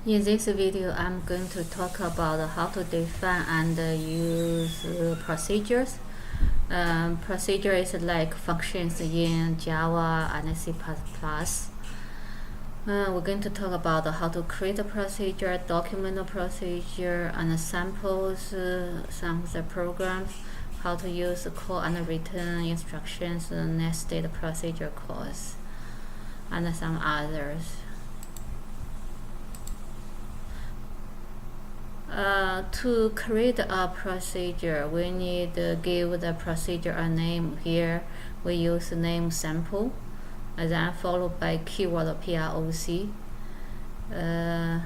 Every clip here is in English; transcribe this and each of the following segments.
In this video, I'm going to talk about how to define and use procedures. Procedure is like functions in Java and C++. We're going to talk about how to create a procedure, document a procedure, and samples some of the programs, how to use call and return instructions, nested procedure calls, and some others. To create a procedure, we need to give the procedure a name. Here we use name sample, and then followed by keyword PROC. The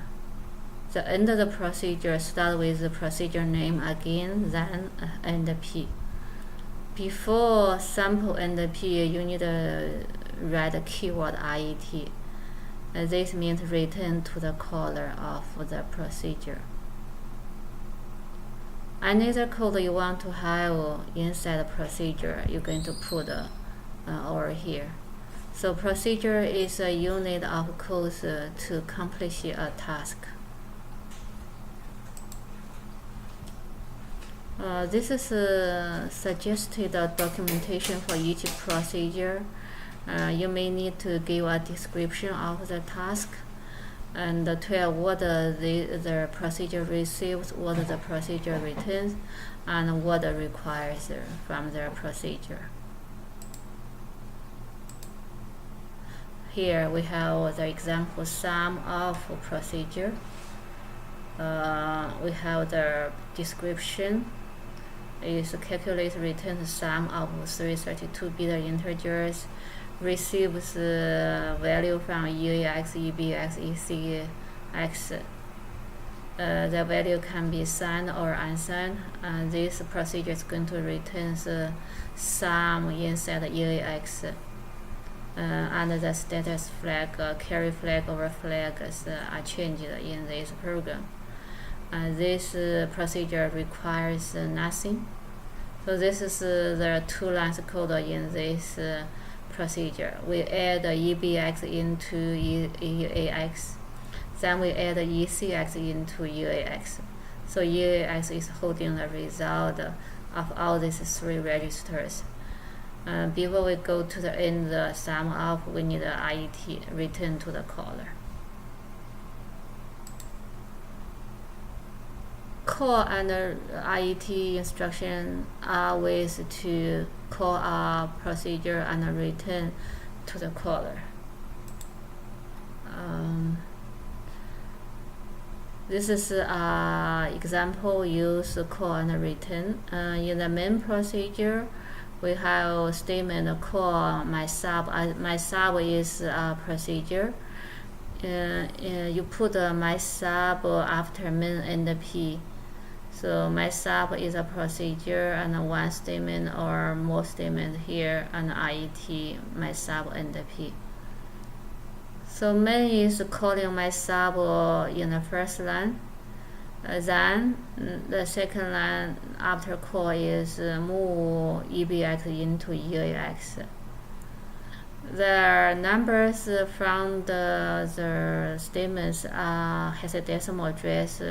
end of the procedure start with the procedure name again, then NP. Before sample NP, you need to write the keyword RET. This means return to the caller of the procedure. Another code you want to have inside the procedure, you're going to put over here. So procedure is a unit of code to accomplish a task. This is suggested documentation for each procedure. You may need to give a description of the task and tell what the procedure receives, what the procedure returns, and what it requires from the procedure. Here we have the example sum of procedure. We have the description. Is calculate return sum of 332-bit integers, receives value from EAX, EBX, ECX. The value can be signed or unsigned. This procedure is going to return the sum inside the EAX. And the status flag, carry flag, over flags are changed in this program. This procedure requires nothing. So this is the 2 lines code in this procedure. We add EBX into EAX, then we add ECX into EAX. So EAX is holding the result of all these 3 registers. Before we go to the end, the sum of, we need a RET, return to the caller. Call and RET instruction are ways to call a procedure and return to the caller. This is an example use call and return. In the main procedure, we have statement call my sub. My sub is a procedure. You put my sub after main NP. So my sub is a procedure and one statement or more statement here and RET my sub NP. So main is calling my sub in the first line. Then the second line after call is move EBX into EAX. The numbers from the statements has a decimal address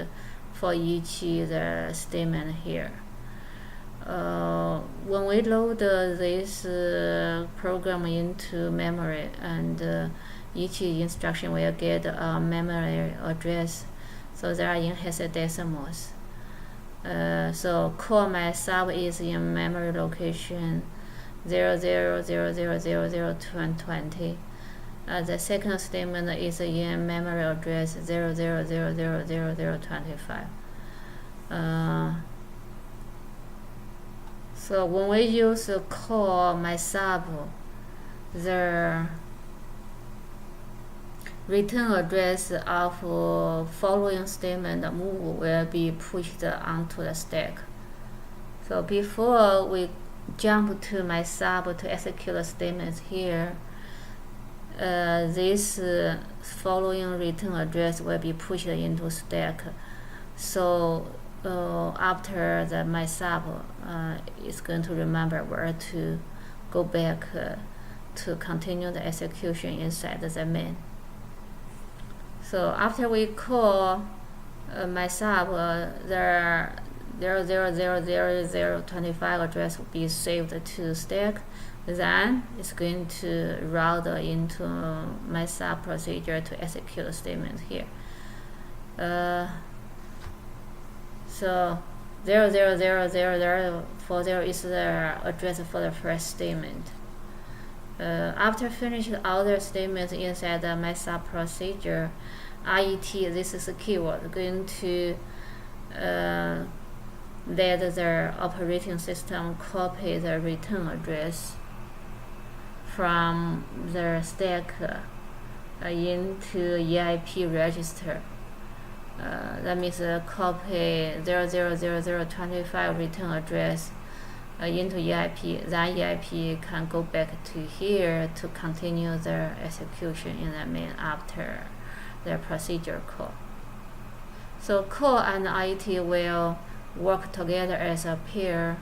for each the statement here. When we load this program into memory, and each instruction will get a memory address, so they are in hexadecimals. So call my sub is in memory location 00000020. The second statement is in memory address 00000025. So when we use call my sub, the return address of following statement move will be pushed onto the stack. So before we jump to my sub to execute the statements here, this following return address will be pushed into stack. So after my sub is going to remember where to go back to continue the execution inside the main. So after we call my sub, the 0000025 address will be saved to stack. Then it's going to route into my sub procedure to execute the statement here. So 0000040 is the address for the first statement. After finishing all the statements inside my sub procedure, RET, this is a keyword, going to let the operating system copy the return address from the stack into EIP register. That means copy 0000025 return address into EIP. Then EIP can go back to here to continue the execution in the main after the procedure call. So call and RET will work together as a pair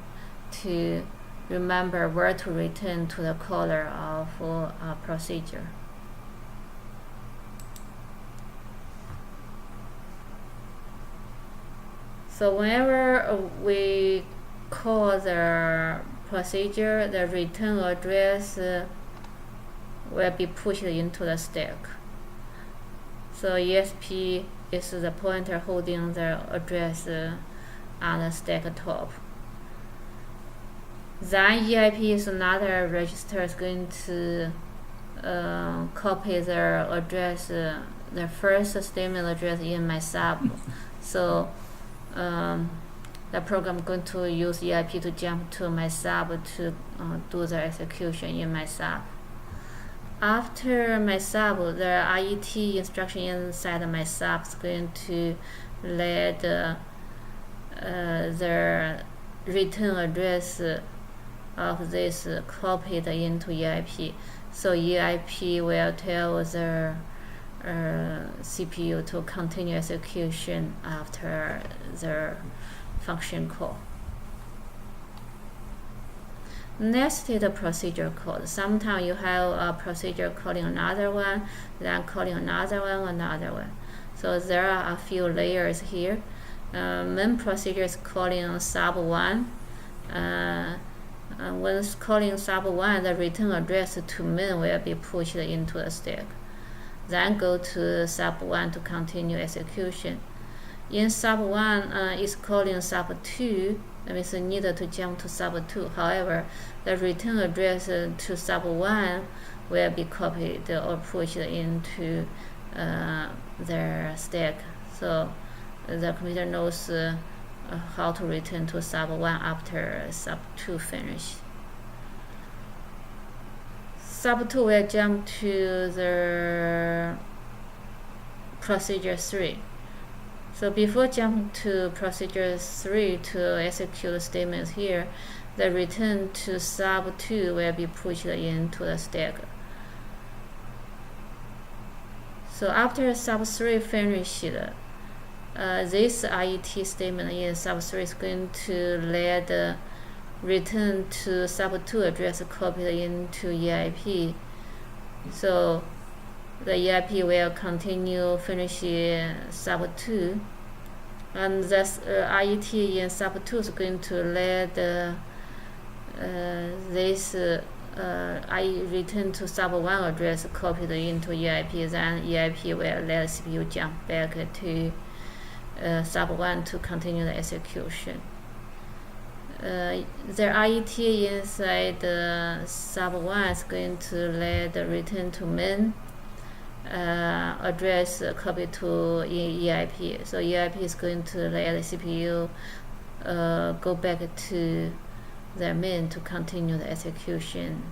to remember where to return to the caller of a procedure. So whenever we call the procedure, the return address will be pushed into the stack. So ESP is the pointer holding the address on the stack top. Then EIP is another register is going to copy the address, the first statement address in my sub. So the program is going to use EIP to jump to my sub to do the execution in my sub. After my sub, the RET instruction inside my sub is going to let the return address of this copied into EIP. So EIP will tell the CPU to continue execution after the function call. Next is the procedure call. Sometimes you have a procedure calling another one, then calling another one. So there are a few layers here. Main procedure is calling sub 1. When it's calling sub 1, the return address to main will be pushed into the stack. Then go to sub 1 to continue execution. In sub 1, it's calling sub 2. That means it needed to jump to sub 2. However, the return address to sub 1 will be copied or pushed into their stack. So the computer knows how to return to sub 1 after sub 2 finish. Sub 2 will jump to the procedure 3. So before jumping to procedure 3 to execute statements here, the return to sub 2 will be pushed into the stack. So after sub 3 finished, this RET statement in sub 3 is going to let the return to sub 2 address copied into EIP. So the EIP will continue finishing sub 2, and this RET in sub 2 is going to let this return to sub 1 address copied into EIP. Then EIP will let CPU jump back to sub 1 to continue the execution. The RET inside sub 1 is going to let the return to main address copy to EIP. So EIP is going to let the CPU go back to the main to continue the execution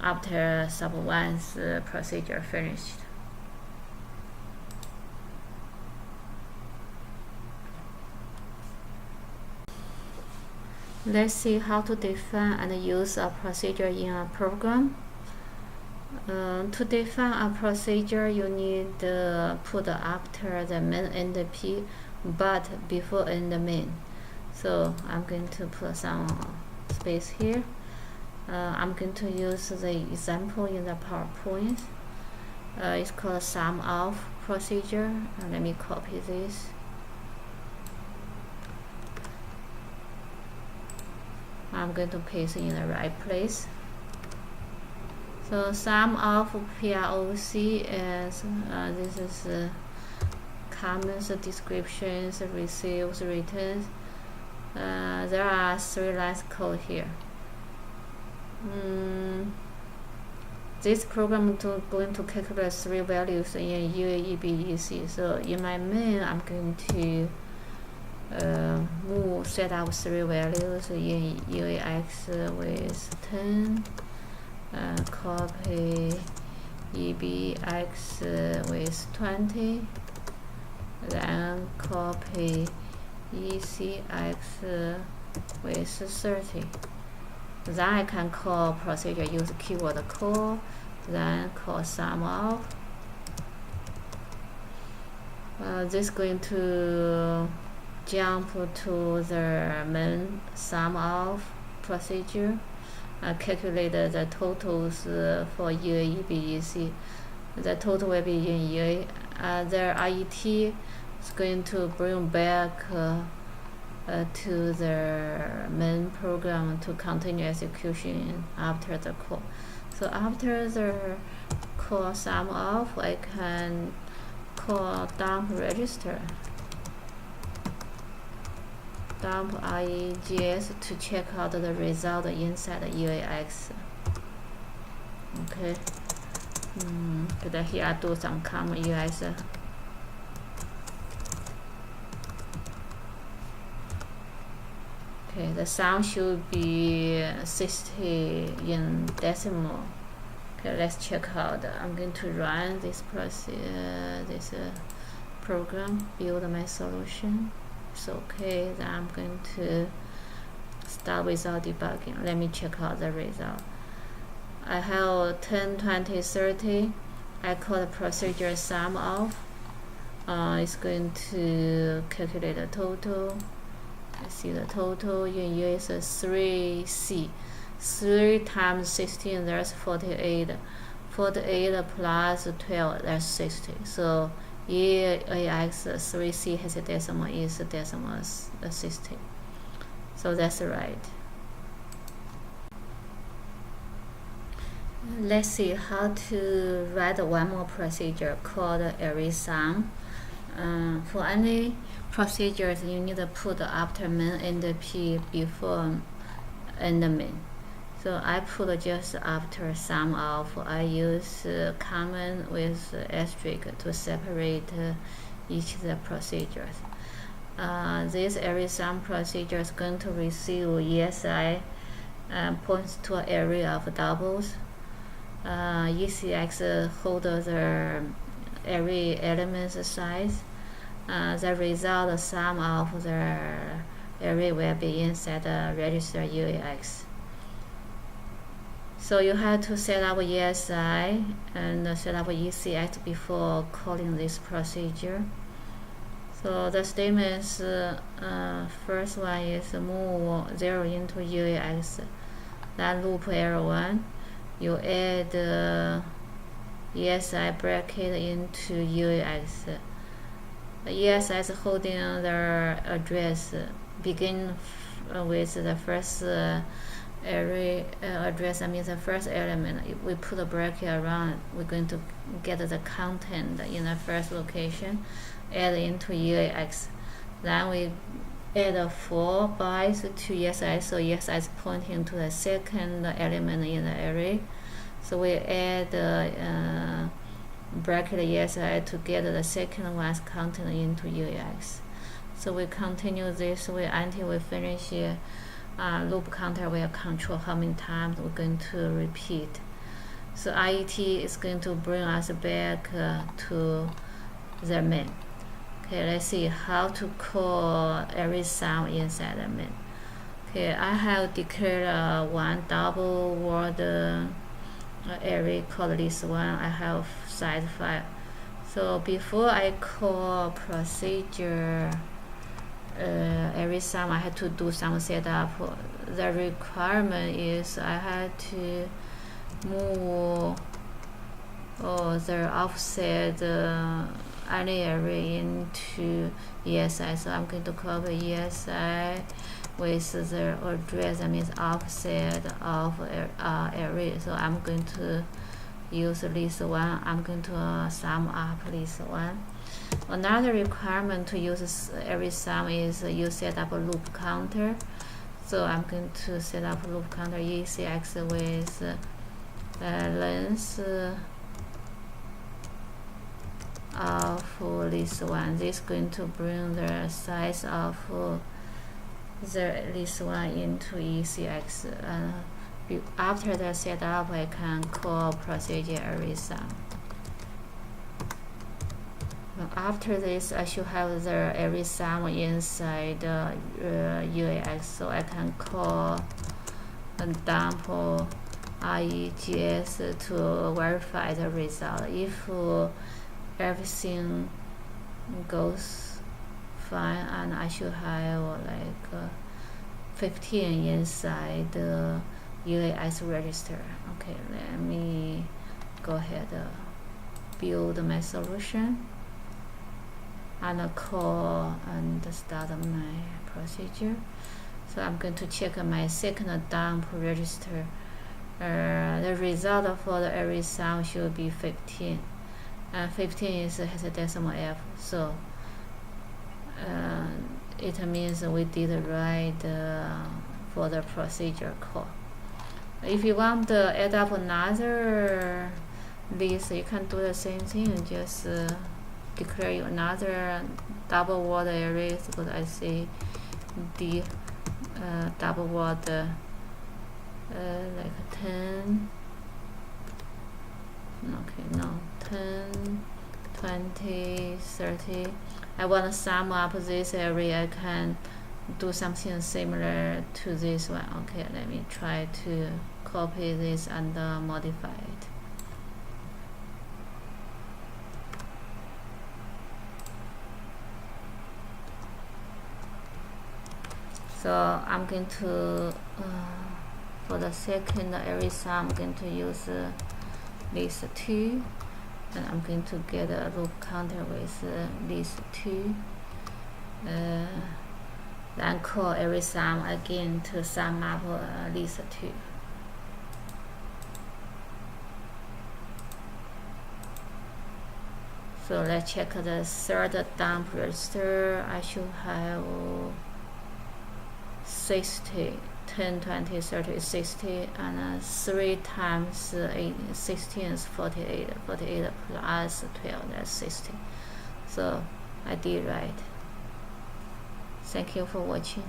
after sub 1's procedure finished. Let's see how to define and use a procedure in a program. To define a procedure, you need to put after the main end P, but before end main. So I'm going to put some space here. I'm going to use the example in the PowerPoint. It's called sum of procedure. Let me copy this. I'm going to paste in the right place. So sum of PROC is this is comments, descriptions, receives, returns. There are 3 lines code here. This program is going to calculate 3 values in UAE-BEC. So in my main, I'm going to set up 3 values in UAX with 10, copy EBX with 20, then copy ECX with 30. Then I can call procedure, use keyword call, then call sum of. This is going to jump to the main sum of procedure, calculate the totals for UAE-BEC. The total will be in UAE. The RET is going to bring back to the main program to continue execution after the call. So after the call sum of, I can call dump register, dump regs to check out the result inside the UAX. Okay. But here I do some common UAX. Okay, the sum should be 60 in decimal. Okay, let's check out. I'm going to run this program, build my solution. It's okay. Then I'm going to start without debugging. Let me check out the result. I have 10, 20, 30. I call the procedure sum of. It's going to calculate the total. I see the total in US is 3C. 3 times 16, there's 48. 48 plus 12, that's 60. So EAX 3C has a decimal, is a decimal 60. So that's right. Let's see how to write one more procedure called array sum. For any procedures, you need to put after main and P before and main. So I put just after sum of. I use comment with asterisk to separate each of the procedures. This array sum procedure is going to receive ESI points to an array of doubles. ECX holds the array elements size. The result sum of the array will be inside the register UAX. So you have to set up ESI and set up ECX before calling this procedure. So the statements, first one is move 0 into UAX. Then loop L1. You add ESI bracket into UAX. ESI is holding the address. Begin with the first array address. I mean the first element. If we put a bracket around, we're going to get the content in the first location. Add into UAX. Then we add 4 bytes to ESI. So ESI is pointing to the second element in the array. So we add bracket ESI to get the second one's content into UAX. So we continue this way until we finish. Loop counter will control how many times we're going to repeat. So RET is going to bring us back to the main. Okay, let's see how to call array sum inside the main. Okay, I have declared one double word array called this one. I have size 5. So before I call procedure array sum, I had to do some setup. The requirement is I had to move the offset any array into ESI. So I'm going to copy ESI with the address, that means offset of array. So I'm going to use list 1. I'm going to sum up list 1. Another requirement to use array sum is you set up a loop counter. So I'm going to set up loop counter ECX with length of list 1. This is going to bring the size of the list 1 into ECX. After the setup, I can call procedure array sum. After this, I should have the array sum inside UAX, so I can call dump regs to verify the result. If everything goes fine, and I should have like 15 inside the UAX register. Okay, let me go ahead build my solution and call and start my procedure. So I'm going to check my second dump register. The result for the array sum should be 15. 15 has a decimal F, so it means we did right for the procedure call. If you want to add up another list, you can do the same thing. Just declare another double word array, because I see the double word like 10. Okay, no, 10, 20, 30. I want to sum up this array. I can do something similar to this one. Okay, let me try to copy this and modify it. So I'm going to, for the second array sum, I'm going to use list 2, and I'm going to get a loop counter with list 2. Then call array sum again to sum up list 2. So let's check the third dump register. I should have 60, 10, 20, 30, 60, and 3 times 8, 16 is 48. 48 plus 12, that's 60. So I did right. Thank you for watching.